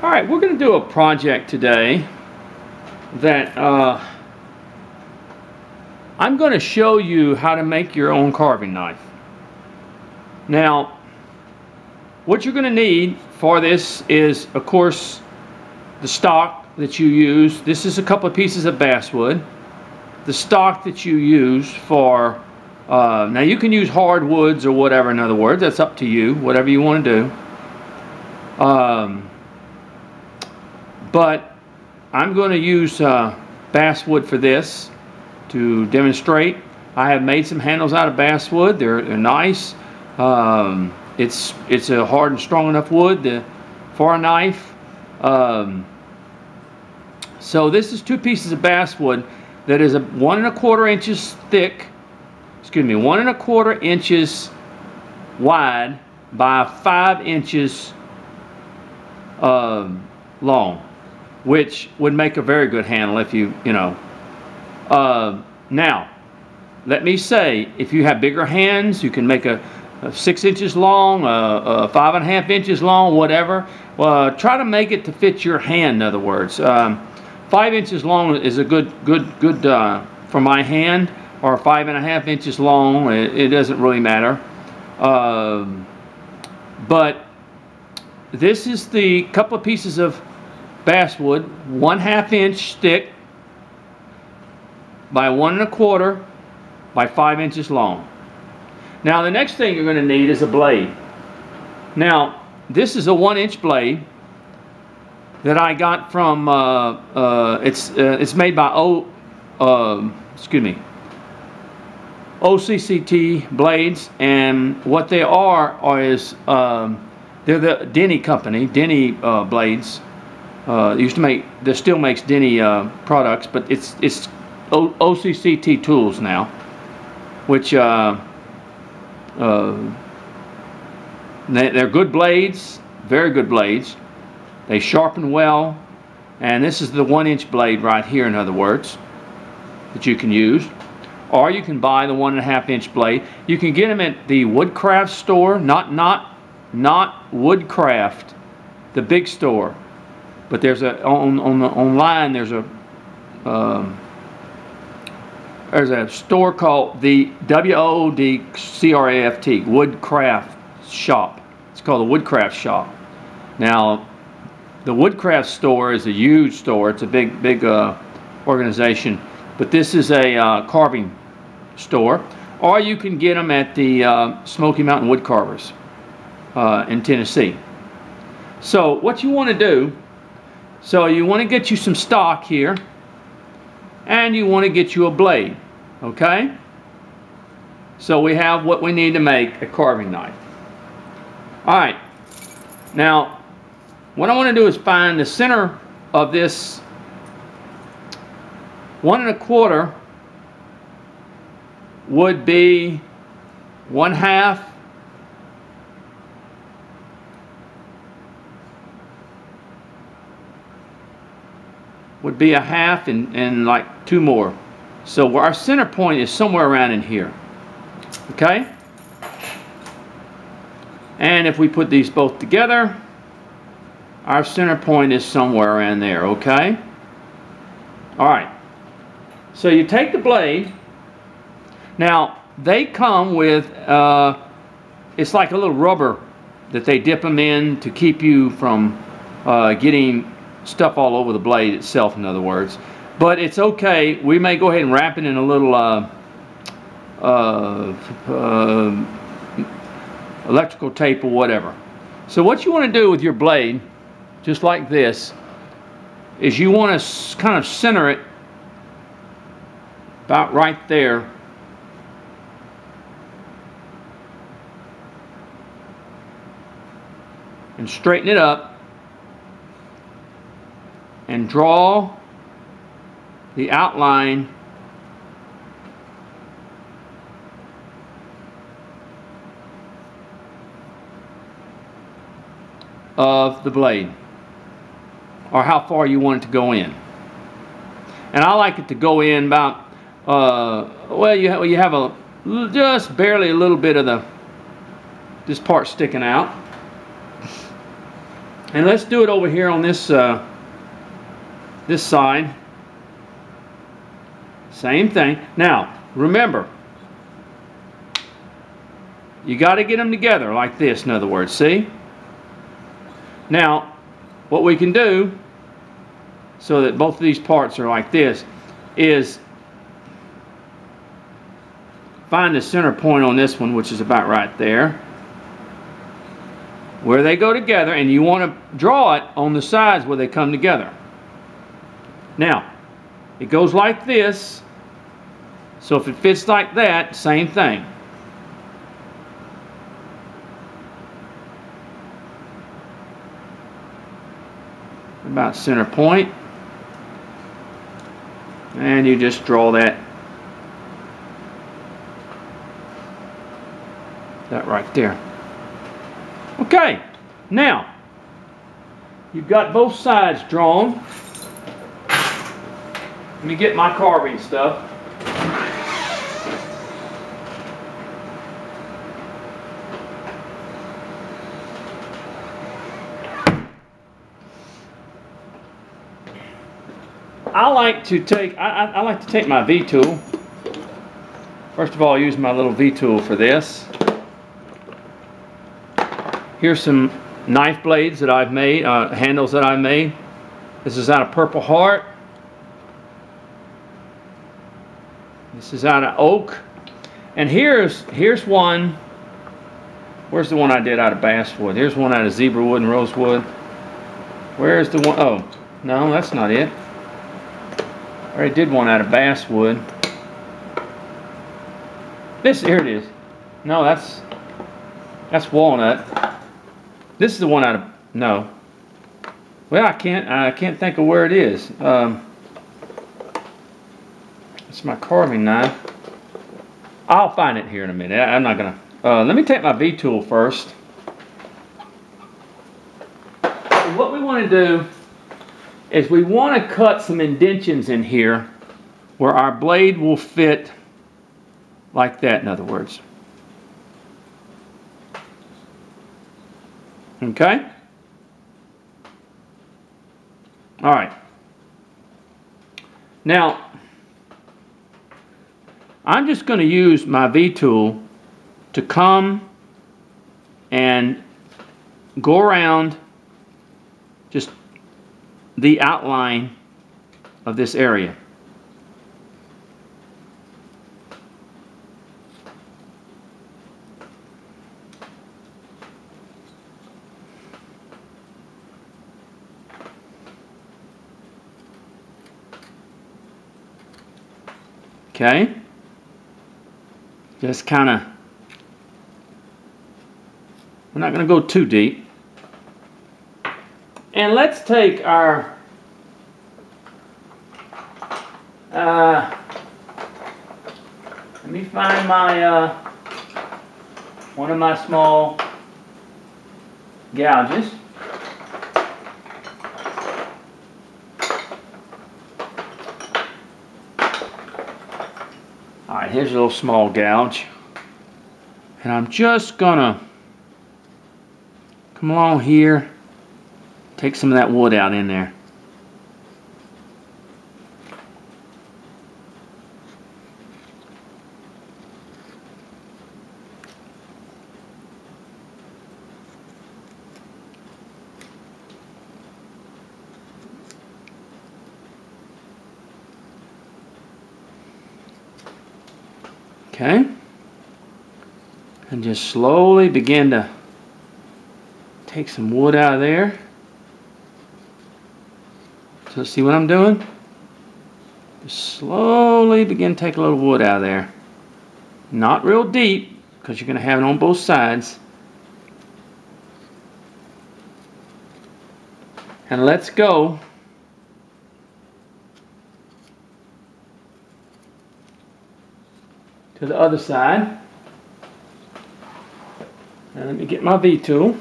All right, we're going to do a project today that I'm going to show you how to make your own carving knife. Now, what you're going to need for this is, of course, the stock that you use. This is a couple of pieces of basswood. The stock that you use for, now you can use hardwoods or whatever, in other words, that's up to you, whatever you want to do. But I'm going to use basswood for this to demonstrate. I have made some handles out of basswood. They're nice. It's a hard and strong enough wood for a knife. So this is 2 pieces of basswood that is 1 1/4 inches thick. Excuse me, 1 1/4 inches wide by 5 inches long, which would make a very good handle if you know. Now, let me say, if you have bigger hands, you can make a 6 inches long, 5 1/2 inches long, whatever. Try to make it to fit your hand. In other words, 5 inches long is a good for my hand, or 5 1/2 inches long. It doesn't really matter. But this is the couple of pieces of basswood, 1/2 inch thick by 1 1/4 by 5 inches long. Now the next thing you're going to need is a blade. Now this is a 1-inch blade that I got from it's made by OCCT blades, and what they are is they're the Denny company, Denny blades. They still makes Denny products, but it's OCCT tools now, which they're good blades, very good blades. They sharpen well, and this is the 1-inch blade right here, in other words, that you can use. Or you can buy the 1 1/2 inch blade. You can get them at the Woodcraft store, not Woodcraft, the big store, but there's online there's a store called the WOODCRAFT, Woodcraft Shop. It's called the Woodcraft Shop. Now, the Woodcraft store is a huge store. It's a big organization. But this is a carving store. Or you can get them at the Smoky Mountain Wood Carvers in Tennessee. So what you want to do, so you want to get you some stock here, and you want to get you a blade. Okay? So we have what we need to make a carving knife. Alright. Now, what I want to do is find the center of this 1 1/4 would be 1/2 would be a half, and like 2 more. So our center point is somewhere around in here. Okay? And if we put these both together, our center point is somewhere around there. Okay? Alright. So you take the blade. Now, they come with, it's like a little rubber that they dip them in to keep you from getting stuff all over the blade itself, in other words. But it's okay. We may go ahead and wrap it in a little electrical tape or whatever. So what you want to do with your blade, just like this, is you want to kind of center it about right there. And straighten it up and draw the outline of the blade, or how far you want it to go in. And I like it to go in about well, you have just barely a little bit of this part sticking out. And let's do it over here on this this side. Same thing. Now, remember, you got to get them together like this, in other words, see? Now, what we can do, so that both of these parts are like this, is find the center point on this one, which is about right there, where they go together, and you want to draw it on the sides where they come together. Now, it goes like this, so if it fits like that, same thing. About center point, and you just draw that right there. Okay, now you've got both sides drawn. Let me get my carving stuff. I like to take my V tool. First of all, I use my little V tool for this. Here's some knife blades that I've made, handles that I've made. This is out of Purple Heart. This is out of oak. And here's one. Where's the one I did out of basswood? Here's one out of zebra wood and rosewood. Where's the one? Oh, no, that's not it. I already did one out of basswood. Here it is. No, that's walnut. This is the one out of, no. Well, I can't think of where it is. It's my carving knife. I'll find it here in a minute. I'm not gonna. Let me take my V tool first. So what we want to do is we want to cut some indentions in here where our blade will fit like that, in other words. Okay? All right. Now, I'm just going to use my V tool to come and go around just the outline of this area. Okay, just kind of, we're not going to go too deep. And let's take our, let me find my, one of my small gouges. Alright, here's a little small gouge. And I'm just gonna come along here, take some of that wood out in there. Okay, and just slowly begin to take some wood out of there. So see what I'm doing? Just slowly begin to take a little wood out of there. Not real deep, because you're going to have it on both sides. And let's go to the other side. Now let me get my V tool.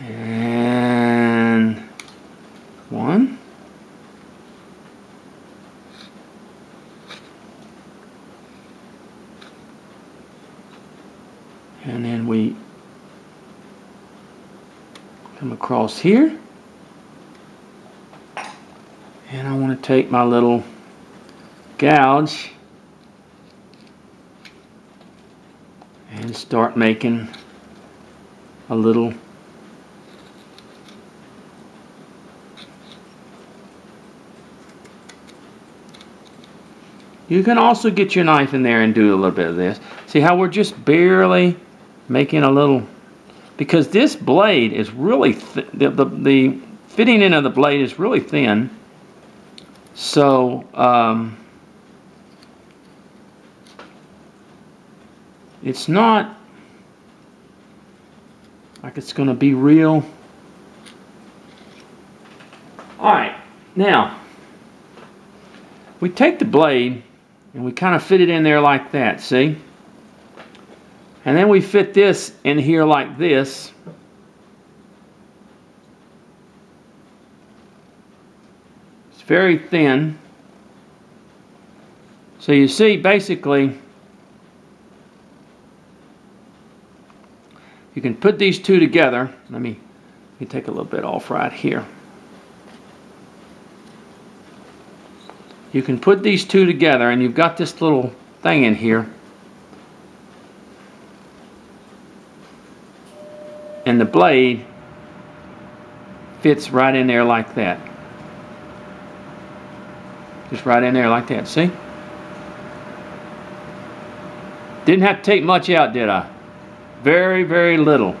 And one. And then we come across here. And I want to take my little gouge and start making a little You can also get your knife in there and do a little bit of this. See how we're just barely making a little, because this blade is really the fitting in of the blade is really thin. So it's not like it's going to be real. Alright, now we take the blade and we kind of fit it in there like that, see? And then we fit this in here like this. It's very thin. So you see, basically, you can put these two together. Let me take a little bit off right here. You can put these two together and you've got this little thing in here. And the blade fits right in there like that. Just right in there like that, see? Didn't have to take much out, did I? Very, very little.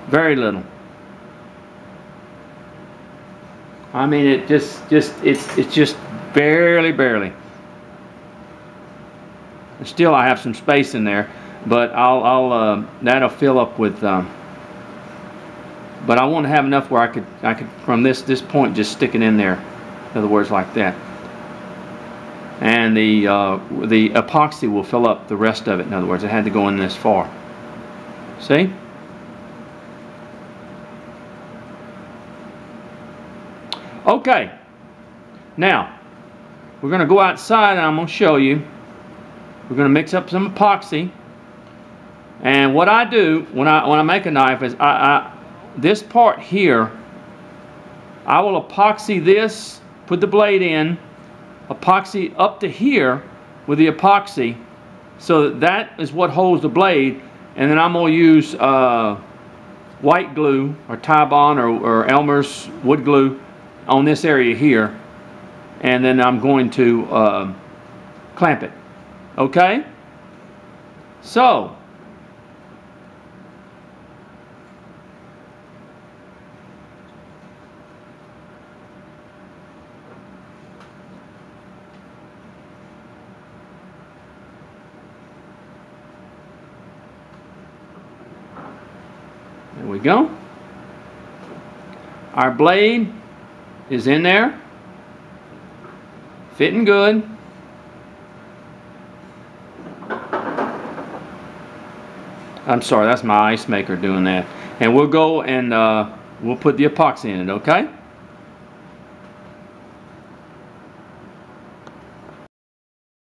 Very little. I mean, it's just barely. And still, I have some space in there, but that'll fill up with. But I want to have enough where I could from this point just stick it in there. In other words, like that. And the epoxy will fill up the rest of it. In other words, it had to go in this far. See? Okay. Now, we're going to go outside and I'm going to show you. We're going to mix up some epoxy. And what I do when I make a knife is this part here, I will epoxy this, put the blade in, epoxy up to here with the epoxy, so that is what holds the blade. And then I'm going to use white glue or Tybon or Elmer's wood glue on this area here, and then I'm going to clamp it. Okay? So there we go. Our blade is in there, fitting good. I'm sorry, that's my ice maker doing that. And we'll go and we'll put the epoxy in it, okay?